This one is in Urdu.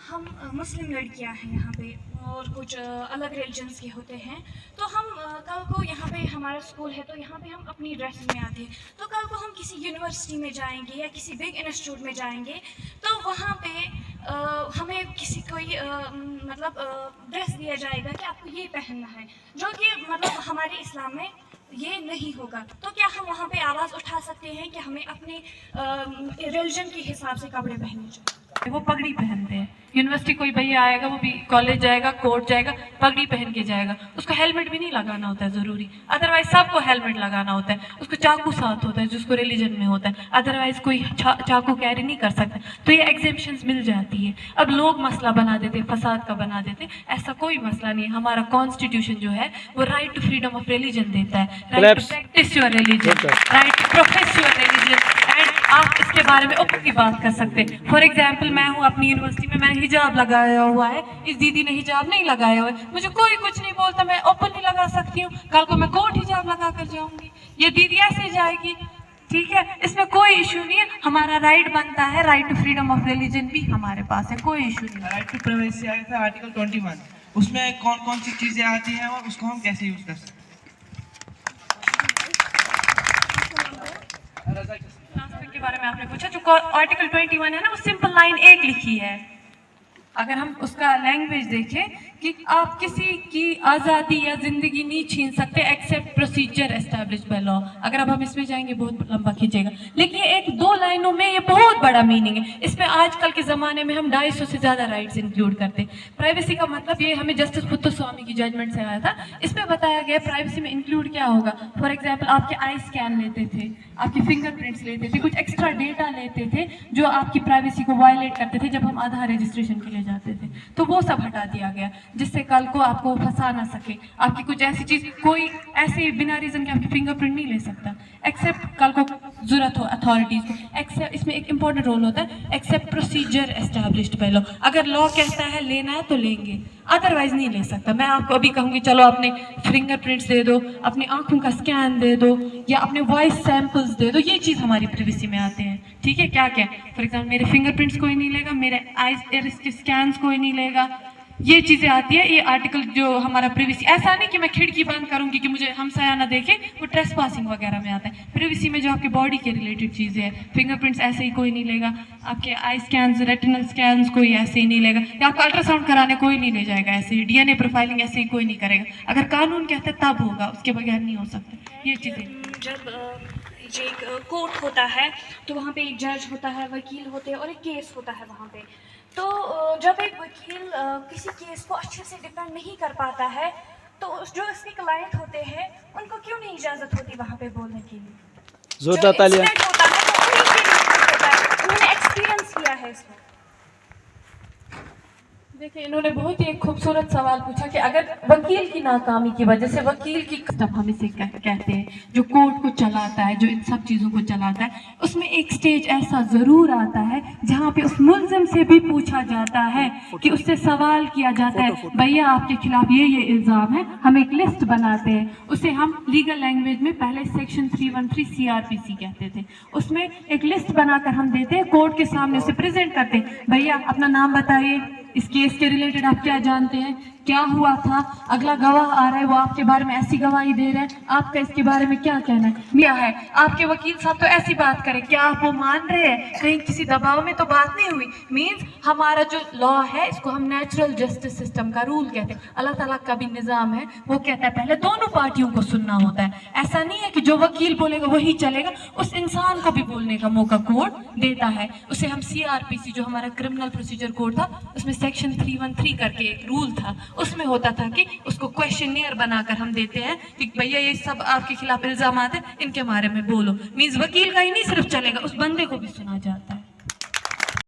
ہم مسلم لڑکیاں ہیں یہاں پہ اور کچھ الگ ریلیجنس کے ہوتے ہیں، تو ہم کل کو یہاں پہ ہمارا اسکول ہے تو یہاں پہ ہم اپنی ڈریس میں آتے ہیں، تو کل کو ہم کسی یونیورسٹی میں جائیں گے یا کسی بگ انسٹیٹیوٹ میں جائیں گے تو وہاں پہ ہمیں کسی کوئی مطلب ڈریس دیا جائے گا کہ آپ کو یہ پہننا ہے، جو کہ مطلب ہمارے اسلام میں یہ نہیں ہوگا، تو کیا ہم وہاں پہ آواز اٹھا سکتے ہیں کہ ہمیں اپنے ریلیجن کے حساب سے کپڑے پہننے چاہیے؟ وہ پگڑی پہنتے ہیں، یونیورسٹی کوئی بھیا آئے گا وہ بھی کالج جائے گا کوٹ جائے گا پگڑی پہن کے جائے گا، اس کو ہیلمٹ بھی نہیں لگانا ہوتا ہے ضروری، ادروائز سب کو ہیلمٹ لگانا ہوتا ہے، اس کو چاقو ساتھ ہوتا ہے جس کو ریلیجن میں ہوتا ہے، ادروائز کوئی چاقو کیری نہیں کر سکتا، تو یہ ایگزیمشنز مل جاتی ہے۔ اب لوگ مسئلہ بنا دیتے فساد کا بنا دیتے، ایسا کوئی مسئلہ نہیں ہے، ہمارا کانسٹیٹیوشن جو ہے وہ right to freedom of religion دیتا ہے، right to practise your religion, right to profess your religion, and آپ اس کے بارے میں اوپنلی بات کر سکتے ہیں۔ فار ایگزامپل میں ہوں اپنی یونیورسٹی میں نے حجاب لگایا ہوا ہے، اس دیدی نے حجاب نہیں لگایا ہوا ہے، مجھے کوئی کچھ نہیں بولتا، میں اوپنلی لگا سکتی ہوں، کل کو میں کوٹ حجاب لگا کر جاؤں گی، یہ دیدی ایسے جائے گی، ٹھیک ہے، اس میں کوئی ایشو نہیں ہے، ہمارا رائٹ بنتا ہے، right to freedom of religion بھی ہمارے پاس ہے، کوئی ایشو نہیں ہے۔ رائٹ ٹو پرائیویسی آیا تھا آرٹیکل 21، اس میں کون کون سی چیزیں آتی ہیں اور اس کو ہم کیسے یوز کر سکتے ہیں؟ کے بارے میں آپ نے پوچھا، جو آرٹیکل 21 ہے نا، وہ سمپل لائن 1 لکھی ہے، اگر ہم اس کا لینگویج دیکھیں کہ آپ کسی کی آزادی یا زندگی نہیں چھین سکتے accept procedure established by law, اگر اب ہم اس میں جائیں گے بہت لمبا کھینچے گا، لیکن یہ 1-2 لائنوں میں یہ بہت بڑا میننگ ہے، اس میں آج کل کے زمانے میں ہم 250 سے زیادہ رائٹس انکلوڈ کرتے ہیں۔ پرائیویسی کا مطلب یہ ہمیں جسٹس پتوسوامی کی ججمنٹ سے آیا تھا، اس میں بتایا گیا پرائیویسی میں انکلوڈ کیا ہوگا، فار ایگزامپل آپ کے آئی سکین لیتے تھے، آپ کی فنگر پرنٹس لیتے تھے، کچھ ایکسٹرا ڈیٹا لیتے تھے جو آپ کی پرائیویسی کو وائلیٹ کرتے تھے جب ہم آدھار رجسٹریشن کے لیے جاتے تھے، تو وہ سب ہٹا دیا گیا جس سے کل کو آپ کو پھنسا نہ سکے، آپ کی کچھ ایسی چیز کوئی ایسے بنا ریزن کے آپ کی فنگر پرنٹ نہیں لے سکتا ایکسیپٹ کل کو ضرورت ہو اتھارٹیز کو، اس میں ایک امپورٹنٹ رول ہوتا ہے accept procedure established by law, اگر لاء کہتا ہے لینا ہے تو لیں گے، ادروائز نہیں لے سکتا۔ میں آپ کو ابھی کہوں گی چلو اپنے فنگر پرنٹس دے دو، اپنی آنکھوں کا اسکین دے دو یا اپنے وائس سیمپلز دے دو، یہ چیز ہماری پریویسی میں آتے ہیں، ٹھیک ہے، کیا کیا فار ایگزامپل میرے فنگر پرنٹس کوئی نہیں لے گا، میرے آئیز ایرس کے اسکینس کوئی نہیں لے گا، یہ چیزیں آتی ہے، یہ آرٹیکل جو ہمارا پریویسی، ایسا نہیں کہ میں کھڑکی بند کروں گی کہ مجھے ہمسایہ نہ دیکھے، وہ ٹریس پاسنگ وغیرہ میں آتا ہے، پریویسی میں جو آپ کی باڈی کے ریلیٹڈ چیزیں ہیں، فنگر پرنٹس ایسے ہی کوئی نہیں لے گا، آپ کے آئی سکینز ریٹنل سکینز کوئی ایسے ہی نہیں لے گا، یا آپ کا الٹرا ساؤنڈ کرانے کوئی نہیں لے جائے گا ایسے ہی، ڈی این اے پروفائلنگ ایسے ہی کوئی نہیں کرے گا، اگر قانون کہتے تب ہوگا، اس کے بغیر نہیں ہو سکتا یہ چیزیں۔ جب یہ ایک کورٹ ہوتا ہے تو وہاں پہ ایک جج ہوتا ہے، وکیل ہوتے ہیں اور ایک کیس ہوتا ہے وہاں پہ، تو جب ایک وکیل کسی کیس کو اچھے سے ڈیفینڈ نہیں کر پاتا ہے تو جو اس کے کلائنٹ ہوتے ہیں ان کو کیوں نہیں اجازت ہوتی وہاں پہ بولنے کے لیے؟ جو ایکسیڈنٹ ہوتا ہے تو انہیں کے لیے ہوتا ہے، انہوں نے ایکسپیرینس کیا ہے اس میں۔ دیکھیں انہوں نے بہت ہی ایک خوبصورت سوال پوچھا کہ اگر وکیل کی ناکامی کی وجہ سے، وکیل کی سٹف ہم اسے کہتے ہیں جو کورٹ کو چلاتا ہے، جو ان سب چیزوں کو چلاتا ہے، اس میں ایک سٹیج ایسا ضرور آتا ہے جہاں پہ اس ملزم سے بھی پوچھا جاتا ہے کہ اس سے سوال کیا جاتا ہے بھیا آپ کے خلاف یہ الزام ہے، ہم ایک لسٹ بناتے ہیں، اسے ہم لیگل لینگویج میں پہلے سیکشن 313 CRPC کہتے تھے، اس میں ایک لسٹ بنا کر ہم دیتے ہیں، کورٹ کے سامنے اسے پریزنٹ کرتے ہیں، بھیا اپنا نام بتائیے، اس کیس کے ریلیٹڈ آپ کیا جانتے ہیں، کیا ہوا تھا، اگلا گواہ آ رہا ہے وہ آپ کے بارے میں ایسی گواہی دے رہے ہیں، آپ کا اس کے بارے میں کیا کہنا ہے، کیا ہے آپ کے وکیل صاحب تو ایسی بات کریں، کیا آپ وہ مان رہے ہیں، کہیں کسی دباؤ میں تو بات نہیں ہوئی، مینز ہمارا جو لاء ہے اس کو ہم نیچرل جسٹس سسٹم کا رول کہتے ہیں، اللہ تعالیٰ کا بھی نظام ہے، وہ کہتا ہے پہلے دونوں پارٹیوں کو سننا ہوتا ہے، ایسا نہیں ہے کہ جو وکیل بولے گا وہی چلے گا، اس انسان کو بھی بولنے کا موقع کورٹ دیتا ہے، اسے ہم CRPC جو ہمارا کرمنل پروسیجر کوڈ تھا اس میں سیکشن 313 کر کے ایک رول تھا، اس میں ہوتا تھا کہ اس کو کویشچنیئر بنا کر ہم دیتے ہیں کہ بھیا یہ سب آپ کے خلاف الزامات ہیں، ان کے بارے میں بولو، مینز وکیل کا ہی نہیں صرف چلے گا، اس بندے کو بھی سنا جاتا ہے۔